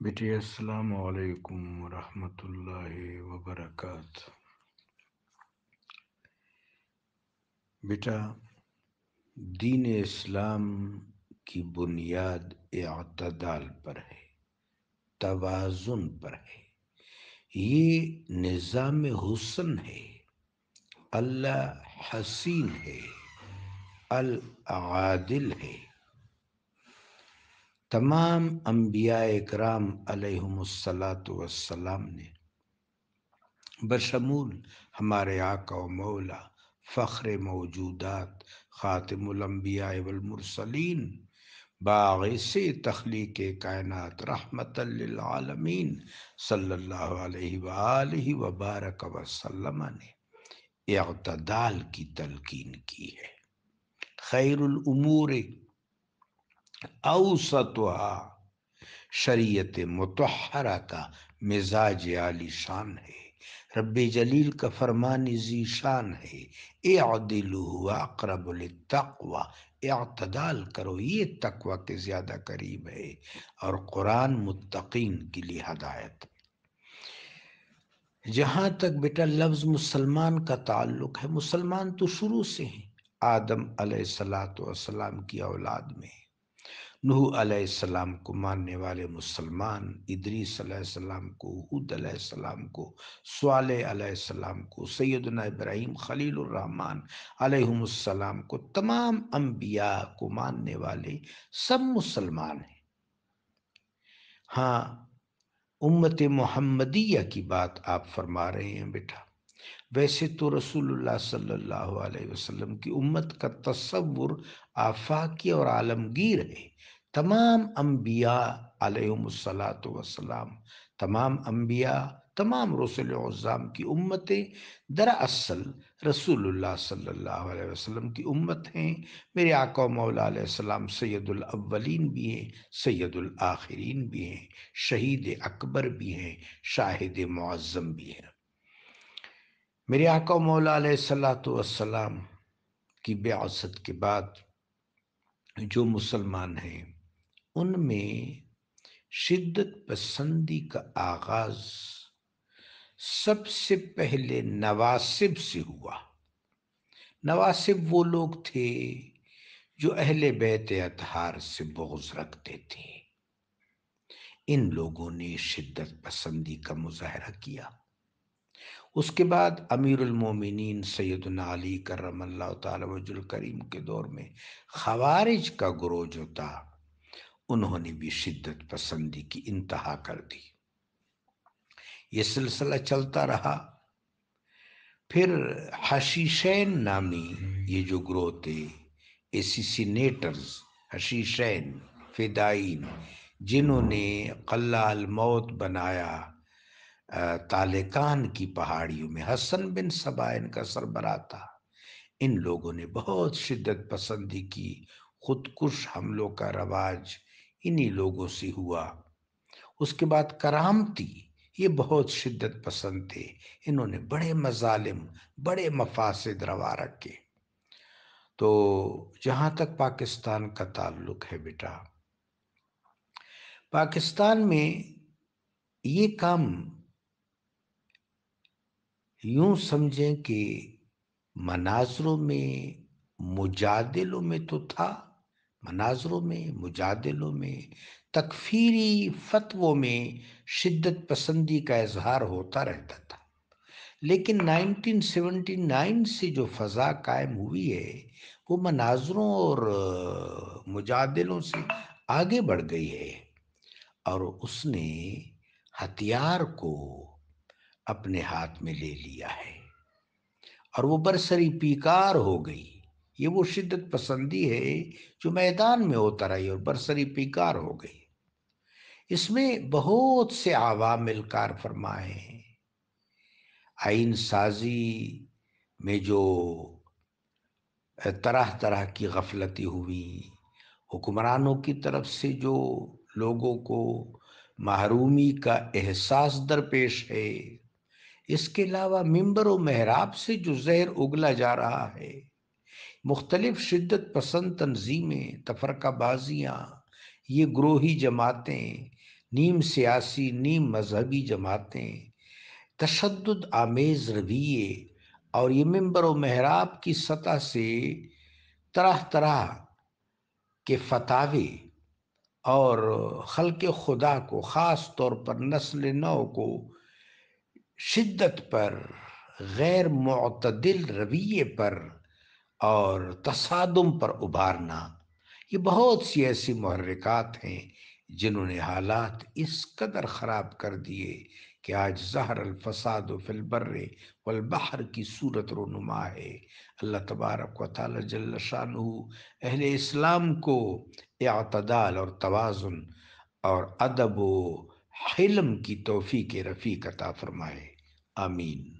بیٹی السلام علیکم ورحمۃ اللہ وبرکاتہ۔ بیٹا، دین اسلام کی بنیاد اعتدال پر ہے، توازن پر ہے۔ یہ نظام حسن ہے۔ اللہ حسین ہے، العادل ہے۔ تمام انبیاء اکرام علیہم الصلاۃ والسلام نے بشمول ہمارے آقا و مولا فخر موجودات خاتم الانبیاء والمرسلین باعث تخلیق کائنات رحمت للعالمین صلی اللہ علیہ وآلہ وبارک وسلم نے اعتدال کی تلقین کی ہے۔ خیر الامور اوسطها، شریعت مطہرہ کا مزاج عالی شان ہے۔ رب جلیل کا فرمان ذی شان ہے، اعدلوا اقرب للتقوی، اعتدال کرو، یہ تقوی کے زیادہ قریب ہے۔ اور قرآن متقین کے لیے ہدایت۔ جہاں تک بیٹا لفظ مسلمان کا تعلق ہے، مسلمان تو شروع سے ہیں۔ آدم علیہ السلام کی اولاد میں نوح علیہ السلام کو ماننے والے مسلمان، ادریس علیہ السلام کو، ہود علیہ السلام کو، صالح علیہ السلام کو، سیدنا ابراہیم خلیل الرحمن علیہم السلام کو، تمام انبیاء کو ماننے والے سب مسلمان ہیں۔ ہاں، امت محمدیہ کی بات آپ فرما رہے ہیں بیٹا۔ ویسے تو رسول اللہ صلی اللہ علیہ وسلم کی امت کا تصور آفاقی اور عالمگیر ہے۔ تمام انبیاء علیہم السلام، تمام انبیاء، تمام رسل عظام کی امتیں دراصل رسول اللہ صلی اللہ علیہ وسلم کی امت ہیں۔ میرے آقا و مولا علیہ السلام سید الاولین بھی ہیں، سید الآخرین بھی ہیں، شہید اکبر بھی ہیں، شاہد معظم بھی ہیں۔ میرے آقا و مولا علیہ السلام کی بعثت کے بعد جو مسلمان ہیں، ان میں شدت پسندی کا آغاز سب سے پہلے نواسب سے ہوا۔ نواسب وہ لوگ تھے جو اہل بیت اطہار سے بغض رکھتے تھے۔ ان لوگوں نے شدت پسندی کا مظاہرہ کیا۔ اس کے بعد امیر المومنین سیدنا علی کرم اللہ تعالی وجہ الکریم کے دور میں خوارج کا گروہ جو تھا، انہوں نے بھی شدت پسندی کی انتہا کر دی۔ یہ سلسلہ چلتا رہا۔ پھر حشیشین نامی یہ جو گروہ تھے، ایسیسینیٹرز، حشیشین، فدائین، جنہوں نے قلعہ الموت بنایا تالکان کی پہاڑیوں میں، حسن بن صبا ان کا سربراہ تھا۔ ان لوگوں نے بہت شدت پسندی کی، خودکش حملوں کا رواج انہی لوگوں سے ہوا۔ اس کے بعد کرامتی، یہ بہت شدت پسند تھے، انہوں نے بڑے مظالم، بڑے مفاسد روا رکھے۔ تو جہاں تک پاکستان کا تعلق ہے بیٹا، پاکستان میں یہ کام یوں سمجھیں کہ مناظروں میں، مجادلوں میں تو تھا، مناظروں میں، مجادلوں میں، تکفیری فتووں میں شدت پسندی کا اظہار ہوتا رہتا تھا۔ لیکن 1979 سے جو فضا قائم ہوئی ہے، وہ مناظروں اور مجادلوں سے آگے بڑھ گئی ہے، اور اس نے ہتھیار کو اپنے ہاتھ میں لے لیا ہے، اور وہ برسری پیکار ہو گئی۔ یہ وہ شدت پسندی ہے جو میدان میں ہوتا رہی اور برسری پیکار ہو گئی۔ اس میں بہت سے عوامل کار فرمائے ہیں۔ آئین سازی میں جو طرح طرح کی غفلتیں ہوئی، حکمرانوں کی طرف سے جو لوگوں کو محرومی کا احساس درپیش ہے، اس کے علاوہ ممبر و محراب سے جو زہر اگلا جا رہا ہے، مختلف شدت پسند تنظیمیں، تفرقہ بازیاں، یہ گروہی جماعتیں نیم سیاسی نیم مذہبی جماعتیں، تشدد آمیز رویے، اور یہ ممبر و محراب کی سطح سے طرح طرح کے فتاوے اور خلق خدا کو، خاص طور پر نسل نو کو شدت پر، غیر معتدل رویے پر اور تصادم پر ابھارنا، یہ بہت سی ایسی محرکات ہیں جنہوں نے حالات اس قدر خراب کر دیے کہ آج ظہر الفساد فی البر والبحر کی صورت رونما ہے۔ اللہ تبارک و تعالی جل شانہ اہل اسلام کو اعتدال اور توازن اور ادب و حلم کی توفیق رفیق عطا فرمائے، آمین۔